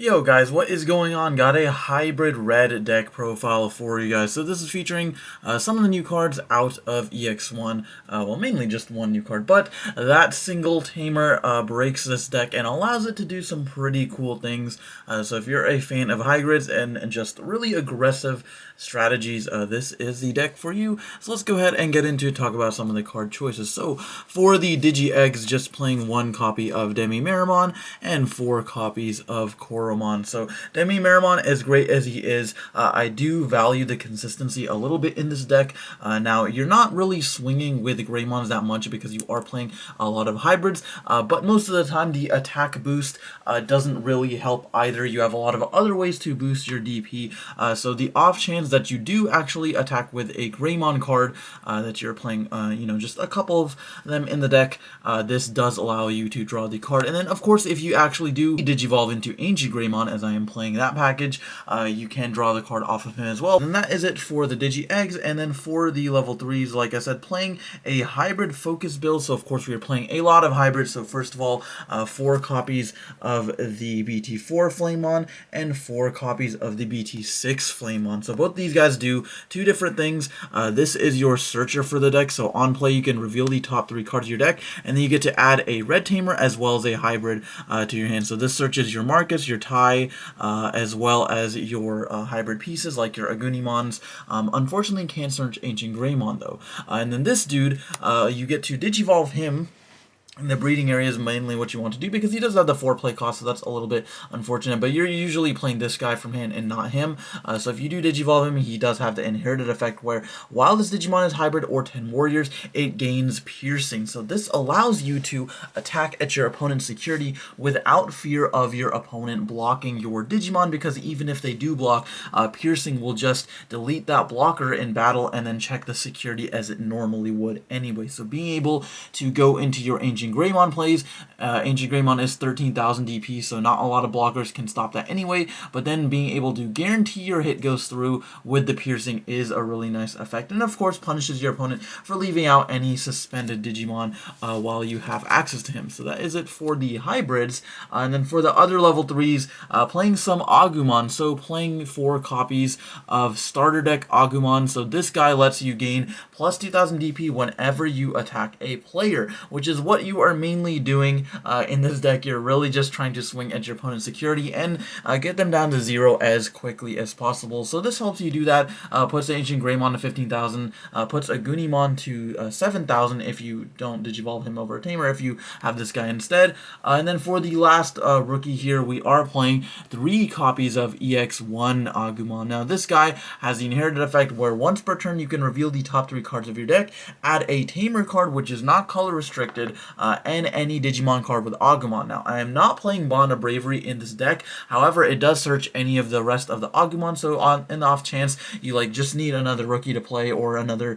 Yo guys, what is going on? Got a hybrid red deck profile for you guys. So this is featuring some of the new cards out of EX1. Well, mainly just one new card, but that single tamer breaks this deck and allows it to do some pretty cool things. So if you're a fan of hybrids and just really aggressive strategies, this is the deck for you. So let's go ahead and get into talk about some of the card choices. So for the Digi Eggs, just playing one copy of Demi Meramon and 4 copies of Koromon. So Demi Meramon, as great as he is, I do value the consistency a little bit in this deck. Now, you're not really swinging with Greymons that much because you are playing a lot of hybrids, but most of the time the attack boost doesn't really help either. You have a lot of other ways to boost your DP, so the off chance that you do actually attack with a Greymon card that you're playing, just a couple of them in the deck, this does allow you to draw the card. And then, of course, if you actually do Digivolve into Ancient Greymon, as I am playing that package, you can draw the card off of him as well. And that is it for the Digi Eggs. And then for the level 3s, like I said, playing a hybrid focus build. So of course we are playing a lot of hybrids. So first of all, 4 copies of the BT4 Flamemon and 4 copies of the BT6 Flamemon. So both these guys do 2 different things. This is your searcher for the deck. So on play you can reveal the top 3 cards of your deck, and then you get to add a red tamer as well as a hybrid to your hand. So this searches your Marcus, your Tai, as well as your hybrid pieces like your Agunimons. Unfortunately, can't search Ancient Greymon though. And then this dude, you get to Digivolve him. And the breeding area is mainly what you want to do because he does have the 4-play cost, so that's a little bit unfortunate. But you're usually playing this guy from hand and not him. So if you do Digivolve him, he does have the inherited effect where while this Digimon is hybrid or 10 warriors, it gains piercing. So this allows you to attack at your opponent's security without fear of your opponent blocking your Digimon, because even if they do block, piercing will just delete that blocker in battle and then check the security as it normally would anyway. So being able to go into your Ancient Greymon plays. Ancient Greymon is 13,000 DP, so not a lot of blockers can stop that anyway, but then being able to guarantee your hit goes through with the piercing is a really nice effect, and of course punishes your opponent for leaving out any suspended Digimon while you have access to him. So that is it for the hybrids. And then for the other level 3s, playing some Agumon, so playing 4 copies of starter deck Agumon. So this guy lets you gain plus 2,000 DP whenever you attack a player, which is what you are mainly doing in this deck. You're really just trying to swing at your opponent's security and get them down to 0 as quickly as possible. So this helps you do that. Puts Ancient Greymon to 15,000, puts Agunimon to 7,000 if you don't Digivolve him over a Tamer, if you have this guy instead. And then for the last rookie here, we are playing 3 copies of EX1 Agumon. Now this guy has the inherited effect where once per turn you can reveal the top 3 cards of your deck, add a Tamer card which is not color restricted, and any Digimon card with Agumon. Now, I am not playing Bond of Bravery in this deck, however, it does search any of the rest of the Agumon, so in the off chance you just need another rookie to play or another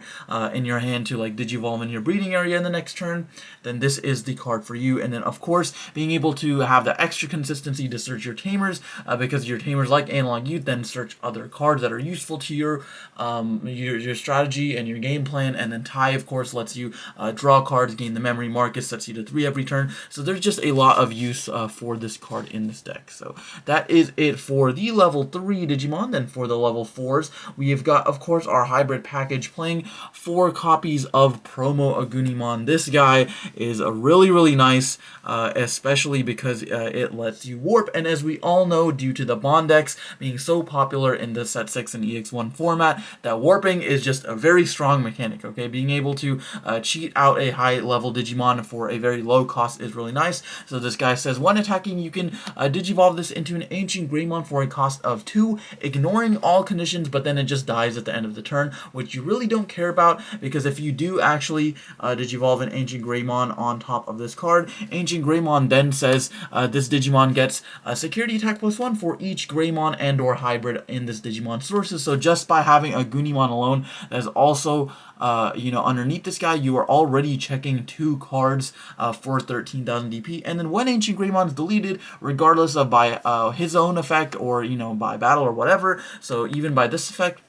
in your hand to Digivolve in your breeding area in the next turn, then this is the card for you. And then, of course, being able to have the extra consistency to search your Tamers, because your Tamers, like Analog Youth, then search other cards that are useful to your strategy and your game plan. And then Tai, of course, lets you draw cards, gain the memory. Marcus sets you to 3 every turn. So there's just a lot of use for this card in this deck. So that is it for the level 3 Digimon. Then for the level 4s, we have got, of course, our hybrid package, playing 4 copies of Promo Agunimon. This guy is really, really nice, especially because it lets you warp. And as we all know, due to the Bond decks being so popular in the Set 6 and EX1 format, that warping is just a very strong mechanic, okay? Being able to cheat out a high-level Digimon for a very low cost is really nice. So this guy says, when attacking, you can Digivolve this into an Ancient Greymon for a cost of 2, ignoring all conditions, but then it just dies at the end of the turn, which you really don't care about, because if you do actually Digivolve an Ancient Greymon on top of this card, Ancient Greymon then says this Digimon gets a security attack +1 for each Greymon and or hybrid in this Digimon sources. So just by having a Gunimon alone, that is also underneath this guy, you are already checking 2 cards for 13,000 DP. And then when Ancient Greymon is deleted, regardless of by his own effect or by battle or whatever, so even by this effect,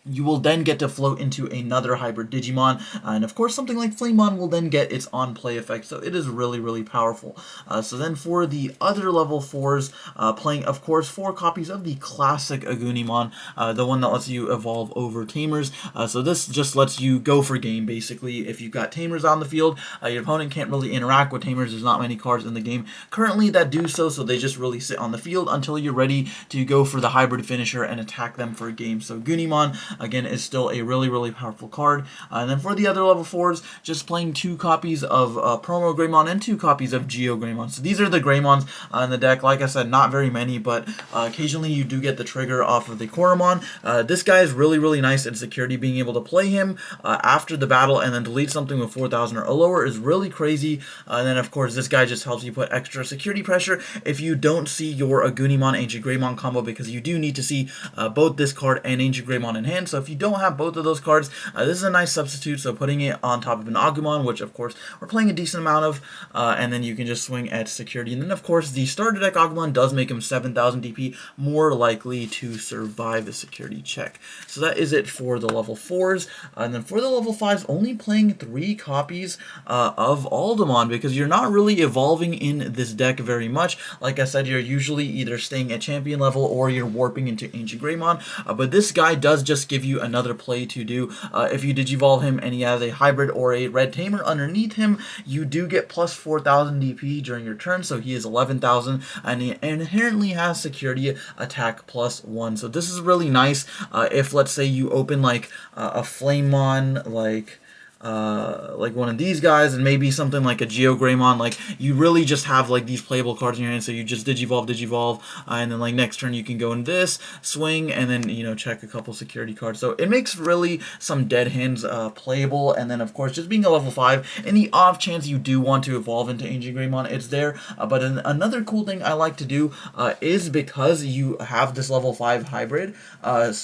you will then get to float into another hybrid Digimon, and of course something like Flamemon will then get its on-play effect, so it is really, really powerful. So then for the other level 4s, playing of course 4 copies of the classic Agunimon, the one that lets you evolve over Tamers. So this just lets you go for game basically. If you've got Tamers on the field, your opponent can't really interact with Tamers. There's not many cards in the game currently that do so, so they just really sit on the field until you're ready to go for the hybrid finisher and attack them for a game. So Gunimon, again, is still a really, really powerful card. And then for the other level 4s, just playing 2 copies of Promo Greymon and 2 copies of Geo Greymon. So these are the Greymons in the deck. Like I said, not very many, but occasionally you do get the trigger off of the Koromon. This guy is really, really nice in security. Being able to play him after the battle and then delete something with 4,000 or lower is really crazy. And then, of course, this guy just helps you put extra security pressure if you don't see your Agunimon Ancient Greymon combo, because you do need to see both this card and Ancient Greymon in hand. So if you don't have both of those cards, this is a nice substitute. So putting it on top of an Agumon, which of course we're playing a decent amount of, and then you can just swing at security. And then of course the starter deck Agumon does make him 7,000 DP, more likely to survive the security check. So that is it for the level 4s. And then for the level 5s, only playing 3 copies of Aldemon, because you're not really evolving in this deck very much. Like I said, you're usually either staying at champion level or you're warping into Ancient Greymon, but this guy does just give you another play to do. If you Digivolve him and he has a hybrid or a red tamer underneath him, you do get plus 4,000 DP during your turn, so he is 11,000, and he inherently has security attack plus 1. So this is really nice if, let's say, you open like a Flamemon, like one of these guys, and maybe something like a Geo Greymon. Like, you really just have like these playable cards in your hand, so you just Digivolve, and then like next turn you can go in this, swing, and then, you know, check a couple security cards. So it makes really some dead hands playable. And then of course, just being a level 5, in the off chance you do want to evolve into Ancient Greymon, it's there. But another cool thing I like to do is, because you have this level 5 hybrid,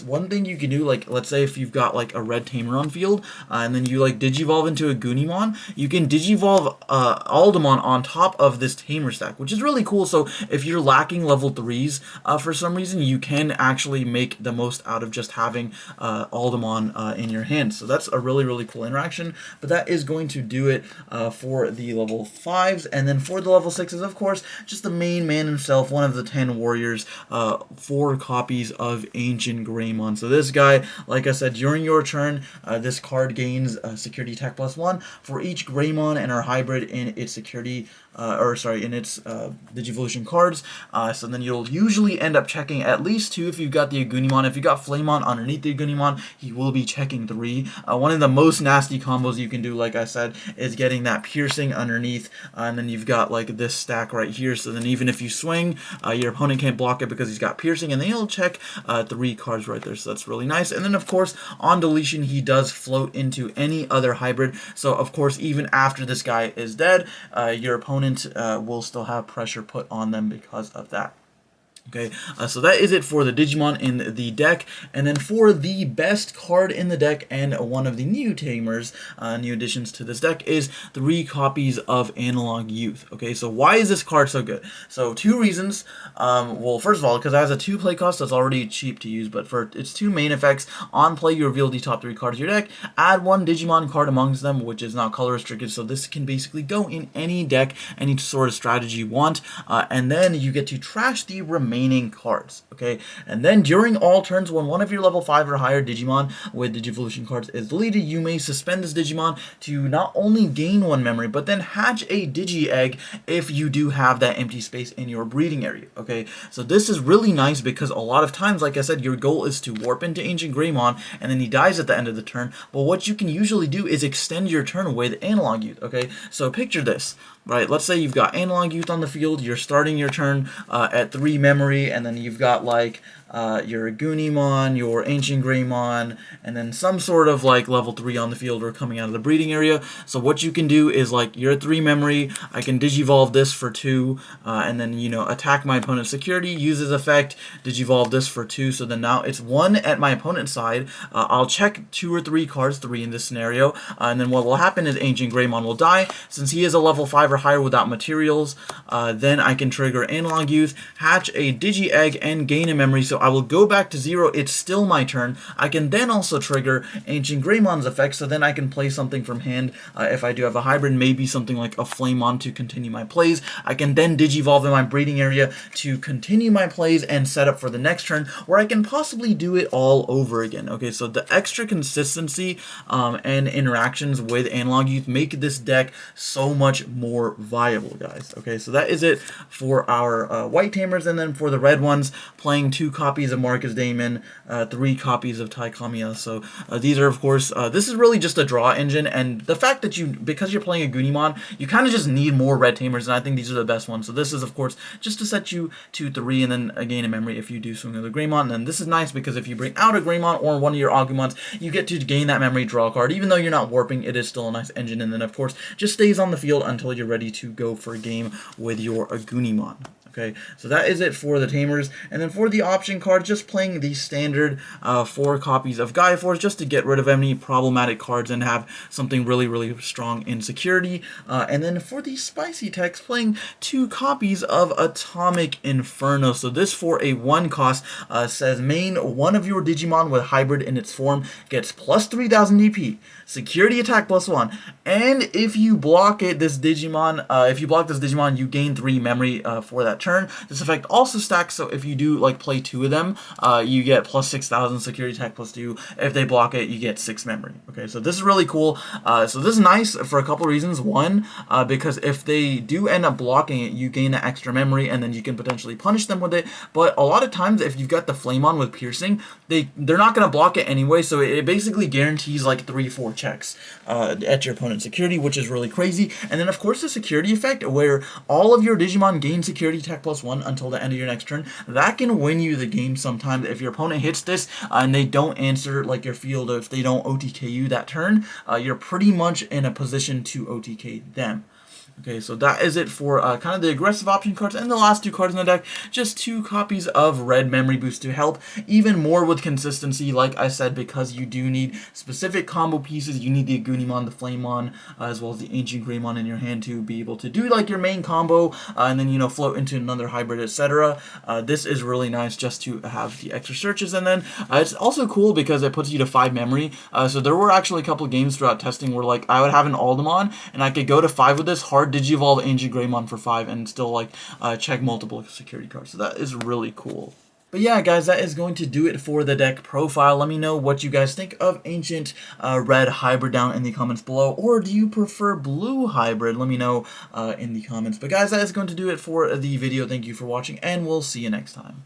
one thing you can do, like let's say if you've got like a red tamer on field, and then you like Digivolve into a Gunimon, you can Digivolve Aldemon on top of this Tamer stack, which is really cool. So if you're lacking level 3s for some reason, you can actually make the most out of just having Aldemon in your hand. So that's a really, really cool interaction. But that is going to do it for the level 5s. And then for the level 6s, of course, just the main man himself, one of the 10 warriors, 4 copies of Ancient Greymon. So this guy, like I said, during your turn, this card gains security attack plus 1 for each Greymon and our hybrid in its security, in its Digivolution cards. So then you'll usually end up checking at least 2 if you've got the Agunimon. If you got Flamemon underneath the Agunimon, he will be checking 3. One of the most nasty combos you can do, like I said, is getting that piercing underneath, and then you've got like this stack right here. So then even if you swing, your opponent can't block it because he's got piercing, and then he'll check 3 cards right there. So that's really nice. And then of course on deletion, he does float into any other hybrid. So of course, even after this guy is dead, your opponent will still have pressure put on them because of that. Okay, so that is it for the Digimon in the deck. And then for the best card in the deck and one of the new tamers, new additions to this deck, is 3 copies of Analog Youth. Okay, so why is this card so good? So 2 reasons. Well, first of all, because it has a 2 play cost that's already cheap to use, but for its 2 main effects, on play you reveal the top 3 cards of your deck, add 1 Digimon card amongst them, which is not color restricted, so this can basically go in any deck, any sort of strategy you want, and then you get to trash the remaining cards. Okay, and then during all turns, when one of your level 5 or higher Digimon with Digivolution cards is deleted, you may suspend this Digimon to not only gain 1 memory, but then hatch a Digi Egg if you do have that empty space in your breeding area. Okay, so this is really nice because a lot of times, like I said, your goal is to warp into Ancient Greymon and then he dies at the end of the turn. But what you can usually do is extend your turn with Analog Youth. Okay, so picture this. Right, let's say you've got Analog Youth on the field, you're starting your turn at 3 memory, and then you've got like your Agunimon, your Ancient Greymon, and then some sort of like level 3 on the field or coming out of the breeding area. So what you can do is, like, you're at 3 memory, I can Digivolve this for 2, and then, you know, attack my opponent's security, use his effect, Digivolve this for 2, so then now it's 1 at my opponent's side. I'll check 2 or 3 cards, 3 in this scenario, and then what will happen is Ancient Greymon will die. Since he is a level 5 or higher without materials, then I can trigger Analog Youth, hatch a Digi Egg, and gain a memory, so I will go back to 0. It's still my turn. I can then also trigger Ancient Greymon's effect, so then I can play something from hand. If I do have a hybrid, maybe something like a Flamon to continue my plays. I can then Digivolve in my breeding area to continue my plays and set up for the next turn, where I can possibly do it all over again. Okay, so the extra consistency and interactions with Analog Youth make this deck so much more viable, guys. Okay, so that is it for our white tamers, and then for the red ones, playing 2 copies of Marcus Damon, 3 copies of Tai Kamiya. So these are, of course, this is really just a draw engine, and the fact that because you're playing a Gunimon, you kind of just need more red tamers, and I think these are the best ones. So this is, of course, just to set you to 3, and then gain a memory if you do swing with a Greymon. And then this is nice because if you bring out a Greymon or one of your Agumons, you get to gain that memory, draw a card. Even though you're not warping, it is still a nice engine, and then, of course, just stays on the field until you're ready to go for a game with your Agunimon. Okay, so that is it for the Tamers. And then for the option card, just playing the standard 4 copies of Gaia Force just to get rid of any problematic cards and have something really, really strong in security. And then for the spicy text, playing 2 copies of Atomic Inferno. So this for a 1 cost says main one of your Digimon with hybrid in its form gets plus 3000 DP, security attack +1, and if you block it, this Digimon, you gain 3 memory for that turn. This effect also stacks, so if you do like play 2 of them, you get plus 6000 security attack +2. If they block it, you get 6 memory. Okay, so this is really cool. So this is nice for a couple reasons. One, because if they do end up blocking it, you gain that extra memory, and then you can potentially punish them with it. But a lot of times, if you've got the Flamon with piercing, they're not going to block it anyway, so it basically guarantees like 3-4 checks at your opponent's security, which is really crazy. And then, of course, the security effect, where all of your Digimon gain security attack +1 until the end of your next turn, that can win you the game sometimes. If your opponent hits this and they don't answer like your field, or if they don't OTK you that turn, you're pretty much in a position to OTK them. Okay, so that is it for kind of the aggressive option cards. And the last 2 cards in the deck, just 2 copies of Red Memory Boost to help even more with consistency, like I said, because you do need specific combo pieces. You need the Agunimon, the Flamon, as well as the Ancient Greymon in your hand to be able to do like your main combo, and then, you know, float into another hybrid, etc. This is really nice just to have the extra searches. And then it's also cool because it puts you to 5 memory. So there were actually a couple of games throughout testing where like I would have an Aldemon and I could go to 5 with this hard Digivolve Ancient Greymon for 5 and still like check multiple security cards. So that is really cool. But yeah, guys, that is going to do it for the deck profile. Let me know what you guys think of Ancient Red Hybrid down in the comments below. Or do you prefer Blue Hybrid? Let me know in the comments. But guys, that is going to do it for the video. Thank you for watching, and we'll see you next time.